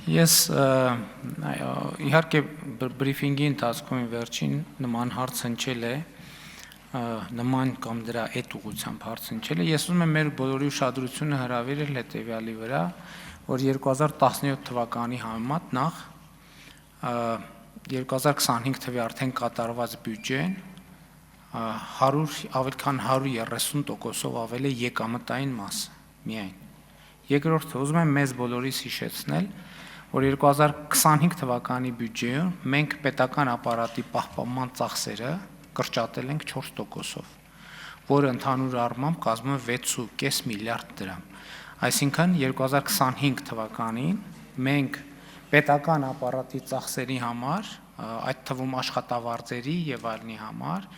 Ես իհարկե բրիֆինգի ընթացքում վերջին նման հարց հնչել է, նման կամ դրա այդ ուղղությամբ հարց հնչել է, ես ուզում եմ մեր բոլորի ուշադրությունը հրավիրել հետևյալի վրա, որ 2017 թվականի համեմատ նախ 2025 թվականի արդեն կատարված բյուջեն ավելի քան 130%-ով ավել է եկամտային մասը միայն։ Երկրորդը ուզում եմ մեզ բոլորիս հիշեցնել, որ 2025 թվականի բյուջեում մենք պետական ապարատի պահպանման ծախսերը կրճատել ենք 4%-ով, որը ընդհանուր առմամբ կազմում է 6.5 միլիարդ դրամ։ Այսինքն 2025 թվականին մենք պետական ապարատի ծախսերի համար, այդ թվում աշխատավարձերի եւ այլնի համար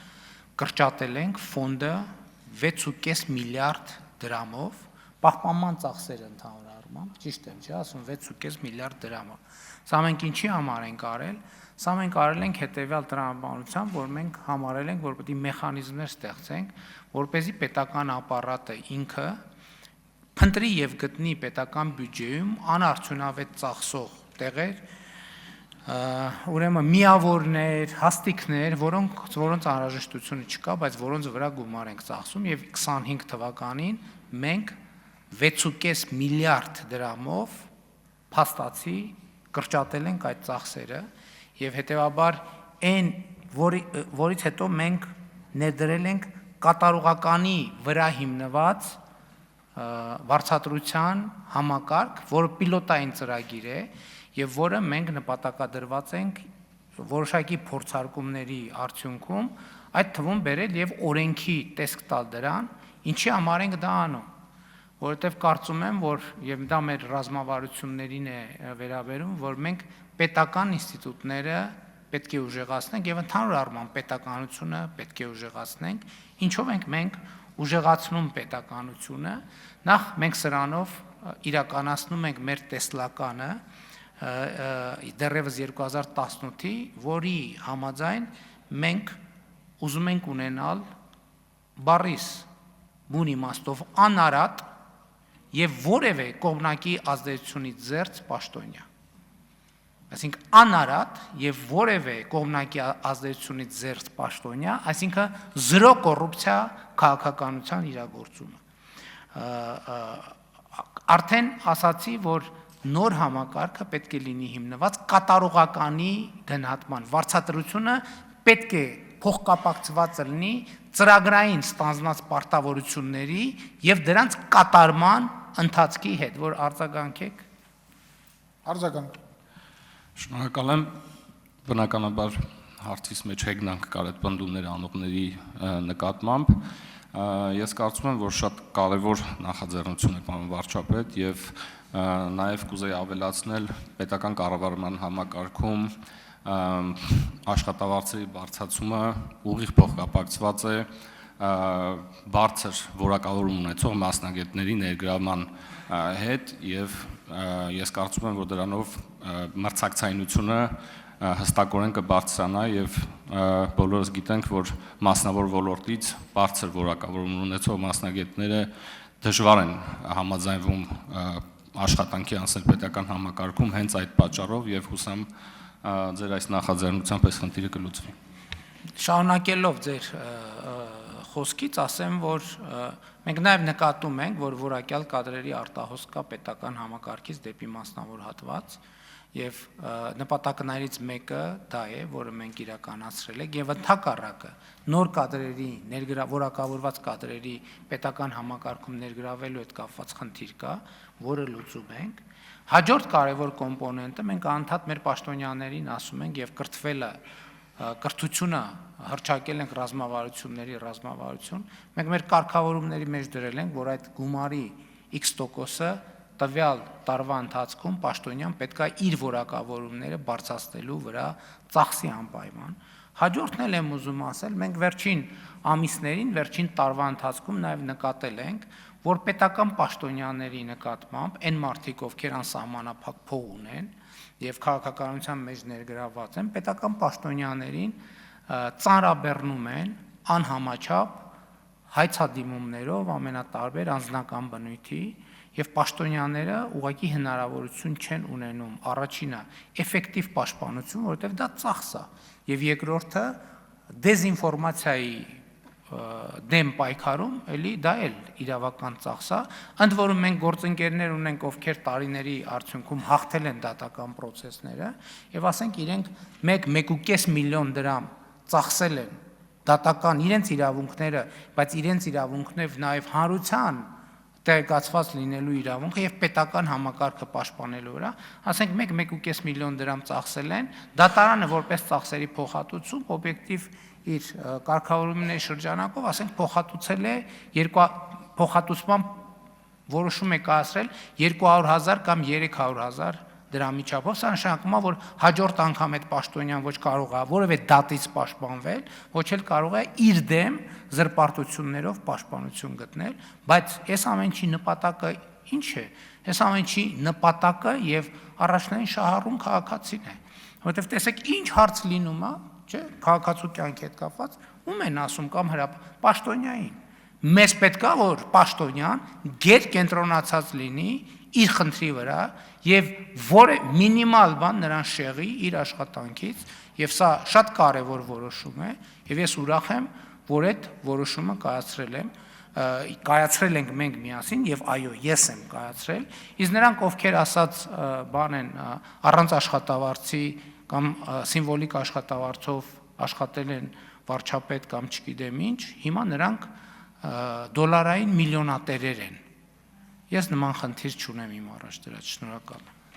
կրճատել ենք ֆոնդը 6.5 միլիարդ դրամով, պահպանման ծախսերը ընդհանուր առմամբ, ճիշտ եմ, չէ՞, ասում 6.5 միլիարդ դրամով։ Սա մենք ինչի համար ենք արել։ Սա մենք արել ենք հետևյալ տրամաբանությամբ, որ մենք համարել ենք, որ պետք է մեխանիզմներ ստեղծենք, որպեսզի պետական ապարատը ինքը փնտրի եւ գտնի պետական բյուջեում անարդյունավետ ծախսող տեղեր, ուրեմն միավորներ, հաստիկներ, որոնց անհրաժեշտությունը չկա, բայց որոնց վրա գումար ենք ծախսում եւ 25 թվականին մենք 6.5 միլիարդ դրամով փաստացի կրճատել ենք այդ ծախսերը եւ հետեւաբար այն որից հետո մենք ներդրել ենք կատարողականի վրա հիմնված վարձատրության համակարգ, որը պիլոտային ծրագիր է եւ որը մենք նպատակադրված ենք որոշակի փորձարկումների արդյունքում այդ թվում բերել եւ օրենքի տեսք տալ դրան, ինչի համար ենք դա անում, որովհետեւ կարծում եմ, որ եւ դա մեր ռազմավարություններին է վերաբերում, որ մենք պետական ինստիտուտները պետք է ուժեղացնենք եւ ընդհանուր առմամբ պետականությունը պետք է ուժեղացնենք, ինչով ենք մենք ուժեղացնում պետականությունը, նախ մենք սրանով իրականացնում ենք մեր տեսլականը դեռևս 2018-ի, որի համաձայն մենք ուզում ենք ունենալ բառիս բուն իմաստով անարատ եւ որևէ կողմնակի ազդեցությունից զերծ պաշտոնյա։ Այսինքն անարատ եւ որևէ կողմնակի ազդեցությունից զերծ պաշտոնյա, այսինքն զրո կոռուպցիա քաղաքականության իրագործումը։ Արդեն ասացի, որ նոր համակարգը պետք է լինի հիմնված կատարողականի գնահատման, վարձատրությունը պետք է փոխկապակցված լինի ծրագրային ստանձնած պարտավորությունների եւ դրանց կատարման ընթացքի հետ, որ արձագանքեք։ Արձագանք։ Շնորհակալ եմ, բնականաբար հարցից մեջ հեգնանք կար այդ պնդումների անողների նկատմամբ։ Ես կարծում եմ, որ շատ կարևոր նախաձեռնություն է պարոն վարչապետ եւ նաեւ կուզեի ավելացնել պետական կառավարման համակարգում աշխատավարձերի բարձրացումը ուղիղ փոխկապակցված է բարձր որակավորում ունեցող մասնագետների ներգրավման հետ եւ ես կարծում եմ, որ դրանով մրցակցայնությունը հստակորեն կբարձրանա եւ բոլորս գիտենք, որ մասնավոր ոլորտից բարձր որակավորում ունեցող մասնագետները դժվար են համաձայնվում աշխատանքի անցնել պետական համակարգում հենց այդ պատճառով եւ հուսամ ձեր այս նախաձեռնությամբ այս խնդիրը կլուծվի։ Շարունակելով ձեր խոսքից ասեմ, որ մենք նաև նկատում ենք, որ որակյալ կադրերի արտահոս կա պետական համակարգից դեպի մասնավոր հատված եւ նպատակներից մեկը դա է, որը մենք իրականացրել ենք եւ ընդհակառակը նոր կադրերի որակավորված կադրերի պետական համակարգում ներգրավելու հետ կապված խնդիր կա, որը լուծում ենք։ Հաջորդ կարևոր կոմպոնենտը մենք անդադ մեր պաշտոնյաներին ասում ենք եւ կրթությունը հրճակել ենք ռազմավարություն, մենք մեր կարգավորումների մեջ դրել ենք, որ այդ գումարի X%-ը տվյալ տարվա ընթացքում պաշտոնյան պետք է իր որակավորումները բարձրացնելու վրա ծախսի անպայման։ Հաջորդն էլ եմ ուզում ասել, մենք վերջին ամիսներին, վերջին տարվա ընթացքում նաև նկատել ենք, որ պետական պաշտոնյաների նկատմամբ այն մարդիկ, ովքեր անսահմանափակ փող ունեն եւ քաղաքականության մեջ ներգրավված են, պետական պաշտոնյաներին ծանրաբեռնում են անհամաչափ հայցադիմումներով ամենատարբեր անձնական բնույթի եւ պաշտոնյաները ուղղակի հնարավորություն չեն ունենում առաջինը էֆեկտիվ պաշտպանություն, որովհետեւ դա ծախս է, եւ երկրորդը դեզինֆորմացիայի դեմ պայքարում, էլի դա էլ իրավական ծախս է, ընդ որում մենք գործընկերներ ունենք, ովքեր տարիների արդյունքում հաղթել են դատական process-ները, եւ ասենք իրենք 1.5 միլիոն դրամ ծախսել են դատական իրենց իրավունքները, բայց իրենց իրավունքներով նաև հանրության տեղեկացված լինելու իրավունքը եւ պետական համակարգը պաշտպանելու վրա, ասենք 1.5 միլիոն դրամ ծախսել են, դատարանը որպես ծախսերի փոխհատուցում օբյեկտիվ իր կարգավորումների շրջանակով, ասենք փոխհատուցել է փոխհատուցման որոշում է կայացրել 200,000 կամ 300,000 դրամի չափով, սա նշանակում է, որ հաջորդ անգամ այդ պաշտոնյան ոչ կարող է որևէ դատից պաշտպանվել, ոչ էլ կարող է իր դեմ զրպարտություններով պաշտպանություն գտնել, բայց այս ամենի նպատակը ինչ է։ Այս ամենի նպատակը եւ առաջնային շահառուն քաղաքացին է, որովհետեւ տեսեք ինչ հարց լինում է, չէ՞, քաղաքացու կյանքի հետ կապված, ում են ասում կամ պաշտոնյային։ Մեզ պետք է որ պաշտոնյան գեր կենտրոնացած լինի իր խնդրի վրա եւ որը մինիմալ բան նրան շեղի իր աշխատանքից եւ սա շատ կարեւոր որոշում է եւ ես ուրախ եմ որ այդ որոշումը կայացրել ենք մենք միասին եւ այո ես եմ կայացրել իսկ նրանք ովքեր ասած բան են առանց աշխատավարձի կամ սիմվոլիկ աշխատավարձով աշխատել են վարչապետ կամ չգիտեմ ինչ հիմա նրանք դոլարային միլիոնատերեր են Ես նման խնդիր չունեմ իմ առաջ դրած, շնորհակալ եմ։